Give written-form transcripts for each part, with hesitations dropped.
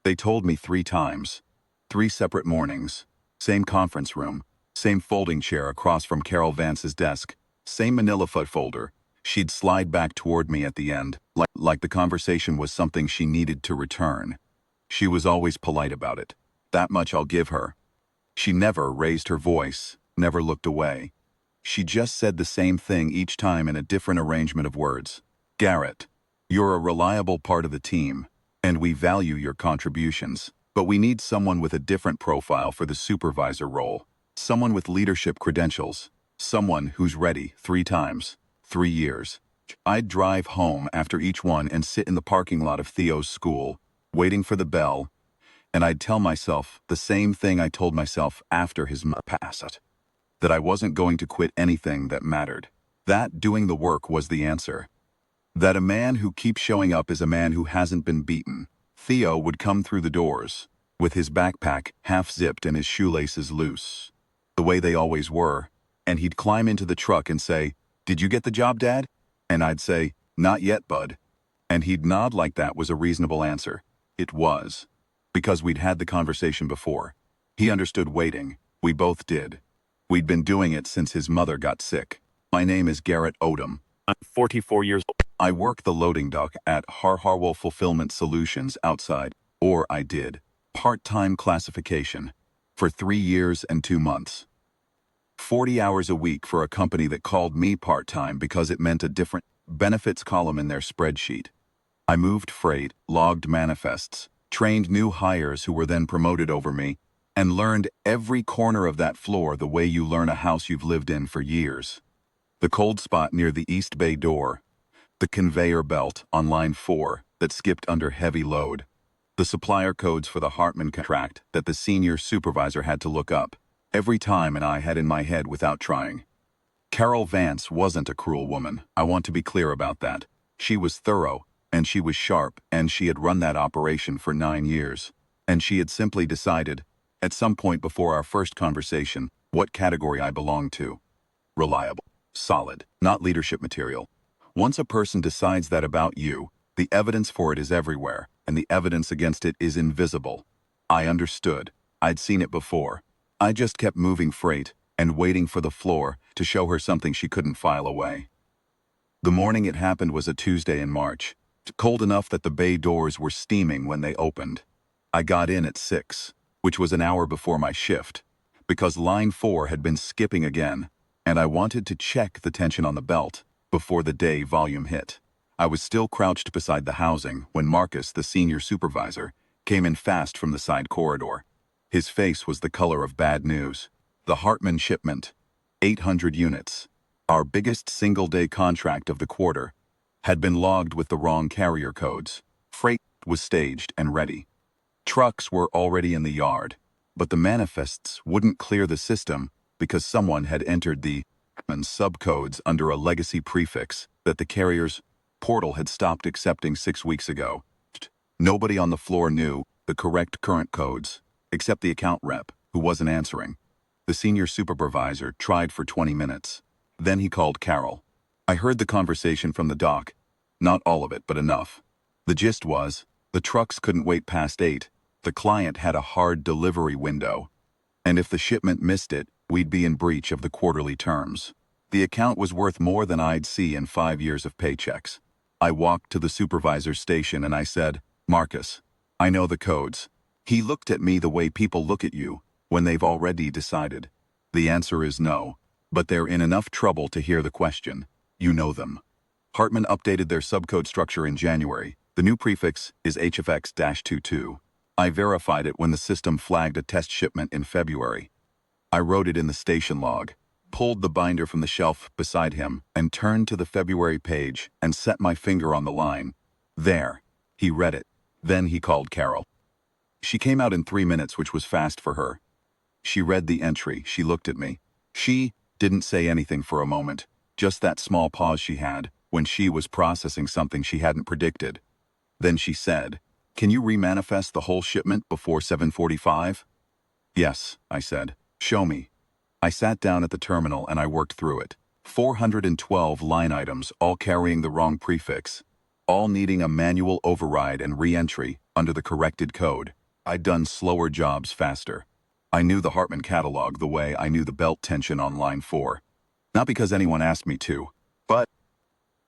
They told me 3 times. 3 separate mornings. Same conference room. Same folding chair across from Carol Vance's desk. Same manila foot folder. She'd slide back toward me at the end, like the conversation was something she needed to return. She was always polite about it. That much I'll give her. She never raised her voice, never looked away. She just said the same thing each time in a different arrangement of words. Garrett, you're a reliable part of the team, and we value your contributions, but we need someone with a different profile for the supervisor role. Someone with leadership credentials. Someone who's ready 3 times, 3 years. I'd drive home after each one and sit in the parking lot of Theo's school, waiting for the bell, and I'd tell myself the same thing I told myself after his mother passed. That I wasn't going to quit anything that mattered. That doing the work was the answer. That a man who keeps showing up is a man who hasn't been beaten. Theo would come through the doors, with his backpack half-zipped and his shoelaces loose, the way they always were, and he'd climb into the truck and say, "Did you get the job, Dad?" And I'd say, "Not yet, bud." And he'd nod like that was a reasonable answer. It was. Because we'd had the conversation before. He understood waiting. We both did. We'd been doing it since his mother got sick. My name is Garrett Odom. I'm 44 years old. I work the loading dock at Harharwell Fulfillment Solutions outside, or I did, part-time classification, for 3 years and 2 months. 40 hours a week for a company that called me part-time because it meant a different benefits column in their spreadsheet. I moved freight, logged manifests, trained new hires who were then promoted over me, and learned every corner of that floor the way you learn a house you've lived in for years. The cold spot near the East Bay door, the conveyor belt on line 4 that skipped under heavy load, the supplier codes for the Hartman contract that the senior supervisor had to look up every time and I had in my head without trying. Carol Vance wasn't a cruel woman. I want to be clear about that. She was thorough, and she was sharp, and she had run that operation for 9 years. And she had simply decided, at some point before our first conversation, what category I belonged to. Reliable. Solid. Not leadership material. Once a person decides that about you, the evidence for it is everywhere, and the evidence against it is invisible. I understood. I'd seen it before. I just kept moving freight and waiting for the floor to show her something she couldn't file away. The morning it happened was a Tuesday in March, cold enough that the bay doors were steaming when they opened. I got in at 6, which was an hour before my shift, because line 4 had been skipping again, and I wanted to check the tension on the belt before the day volume hit. I was still crouched beside the housing when Marcus, the senior supervisor, came in fast from the side corridor. His face was the color of bad news. The Hartman shipment, 800 units, our biggest single-day contract of the quarter, had been logged with the wrong carrier codes. Freight was staged and ready. Trucks were already in the yard, but the manifests wouldn't clear the system because someone had entered the subcodes under a legacy prefix that the carrier's portal had stopped accepting 6 weeks ago. Nobody on the floor knew the correct current codes, except the account rep, who wasn't answering. The senior supervisor tried for 20 minutes. Then he called Carol. I heard the conversation from the dock. Not all of it, but enough. The gist was, the trucks couldn't wait past 8. The client had a hard delivery window. And if the shipment missed it, we'd be in breach of the quarterly terms. The account was worth more than I'd see in 5 years of paychecks. I walked to the supervisor's station and I said, "Marcus, I know the codes." He looked at me the way people look at you when they've already decided. The answer is no, but they're in enough trouble to hear the question. You know them. Hartman updated their subcode structure in January. The new prefix is HFX-22. I verified it when the system flagged a test shipment in February. I wrote it in the station log, pulled the binder from the shelf beside him, and turned to the February page and set my finger on the line. There. He read it. Then he called Carol. She came out in 3 minutes, which was fast for her. She read the entry. She looked at me. She didn't say anything for a moment, just that small pause she had when she was processing something she hadn't predicted. Then she said, "Can you remanifest the whole shipment before 7:45? "Yes," I said. "Show me." I sat down at the terminal and I worked through it. 412 line items, all carrying the wrong prefix, all needing a manual override and re-entry under the corrected code. I'd done slower jobs faster. I knew the Hartman catalog the way I knew the belt tension on line 4. Not because anyone asked me to, but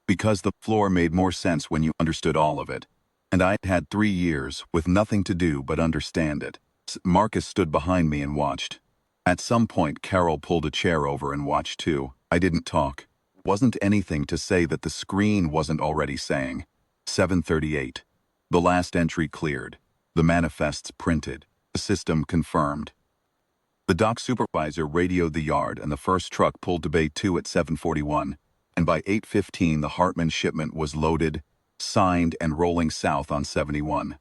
because the floor made more sense when you understood all of it. And I'd had 3 years with nothing to do but understand it. Marcus stood behind me and watched. At some point, Carol pulled a chair over and watched too. I didn't talk. Wasn't anything to say that the screen wasn't already saying. 7:38. The last entry cleared. The manifests printed. The system confirmed. The dock supervisor radioed the yard and the first truck pulled to Bay 2 at 7:41. And by 8:15 the Hartman shipment was loaded, signed, and rolling south on 71.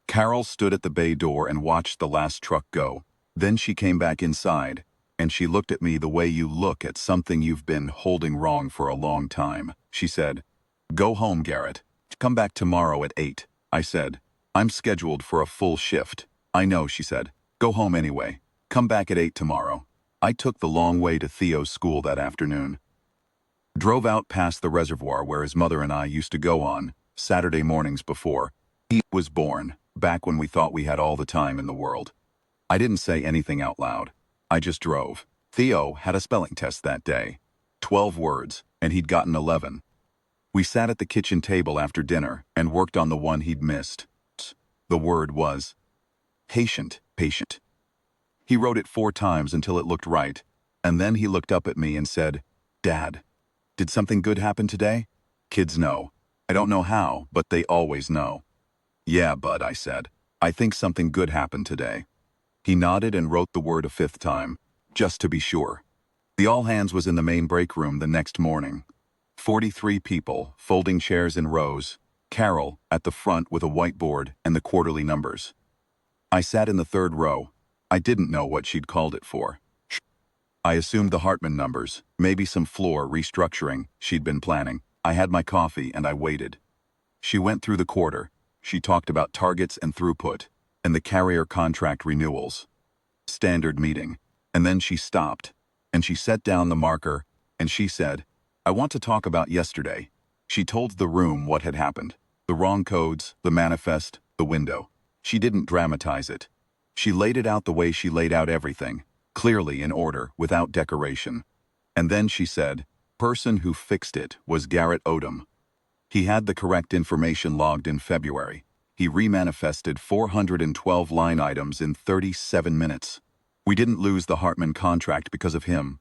Carol stood at the bay door and watched the last truck go. Then she came back inside, and she looked at me the way you look at something you've been holding wrong for a long time. She said, "Go home, Garrett. Come back tomorrow at 8. I said, "I'm scheduled for a full shift." "I know," she said. "Go home anyway. Come back at 8 tomorrow." I took the long way to Theo's school that afternoon. Drove out past the reservoir where his mother and I used to go on Saturday mornings before he was born, back when we thought we had all the time in the world. I didn't say anything out loud. I just drove. Theo had a spelling test that day. 12 words, and he'd gotten 11. We sat at the kitchen table after dinner and worked on the one he'd missed. The word was patient, patient. He wrote it 4 times until it looked right, and then he looked up at me and said, "Dad, did something good happen today?" Kids know. I don't know how, but they always know. "Yeah, Bud," I said. "I think something good happened today." He nodded and wrote the word a 5th time, just to be sure. The all-hands was in the main break room the next morning. 43 people, folding chairs in rows. Carol at the front with a whiteboard and the quarterly numbers. I sat in the 3rd row. I didn't know what she'd called it for. I assumed the Hartman numbers, maybe some floor restructuring she'd been planning. I had my coffee and I waited. She went through the quarter. She talked about targets and throughput, and the carrier contract renewals. Standard meeting. And then she stopped, and she set down the marker, and she said, "I want to talk about yesterday." She told the room what had happened. The wrong codes, the manifest, the window. She didn't dramatize it. She laid it out the way she laid out everything, clearly in order, without decoration. And then she said, "Person who fixed it was Garrett Odom. He had the correct information logged in February. He remanifested 412 line items in 37 minutes. We didn't lose the Hartman contract because of him."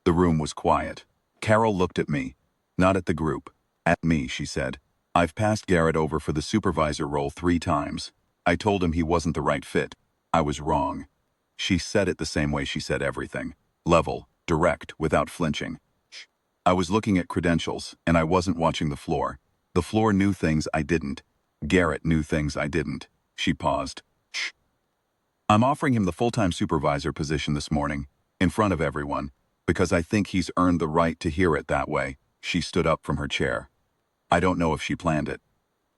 The room was quiet. Carol looked at me, not at the group. At me, she said. "I've passed Garrett over for the supervisor role 3 times. I told him he wasn't the right fit. I was wrong." She said it the same way she said everything. Level, direct, without flinching. I was looking at credentials, and I wasn't watching the floor. The floor knew things I didn't. Garrett knew things I didn't. She paused. "Shh. I'm offering him the full-time supervisor position this morning, in front of everyone, because I think he's earned the right to hear it that way." She stood up from her chair. I don't know if she planned it.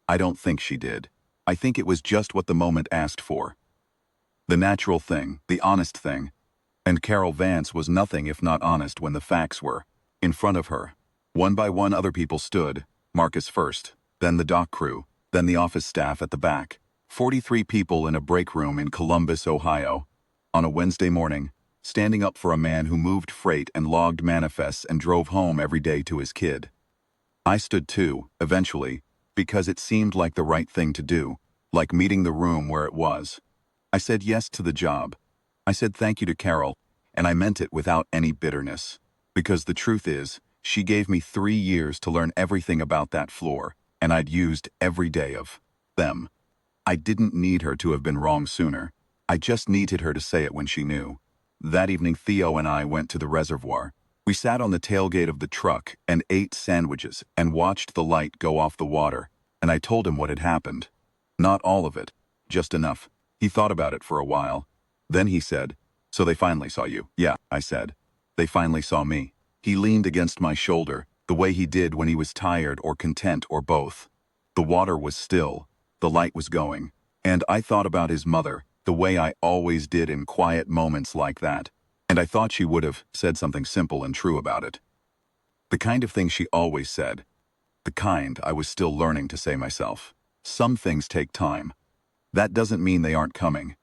I don't think she did. I think it was just what the moment asked for. The natural thing, the honest thing. And Carol Vance was nothing if not honest when the facts were in front of her. One by one other people stood, Marcus first, then the dock crew, then the office staff at the back. 43 people in a break room in Columbus, Ohio, on a Wednesday morning, standing up for a man who moved freight and logged manifests and drove home every day to his kid. I stood too, eventually, because it seemed like the right thing to do, like meeting the room where it was. I said yes to the job. I said thank you to Carol, and I meant it without any bitterness. Because the truth is, she gave me 3 years to learn everything about that floor, and I'd used every day of them. I didn't need her to have been wrong sooner. I just needed her to say it when she knew. That evening, Theo and I went to the reservoir. We sat on the tailgate of the truck and ate sandwiches and watched the light go off the water, and I told him what had happened. Not all of it, just enough. He thought about it for a while. Then he said, "So they finally saw you?" "Yeah," I said. "They finally saw me." He leaned against my shoulder, the way he did when he was tired or content or both. The water was still, the light was going, and I thought about his mother, the way I always did in quiet moments like that, and I thought she would have said something simple and true about it. The kind of thing she always said. The kind I was still learning to say myself. Some things take time. That doesn't mean they aren't coming.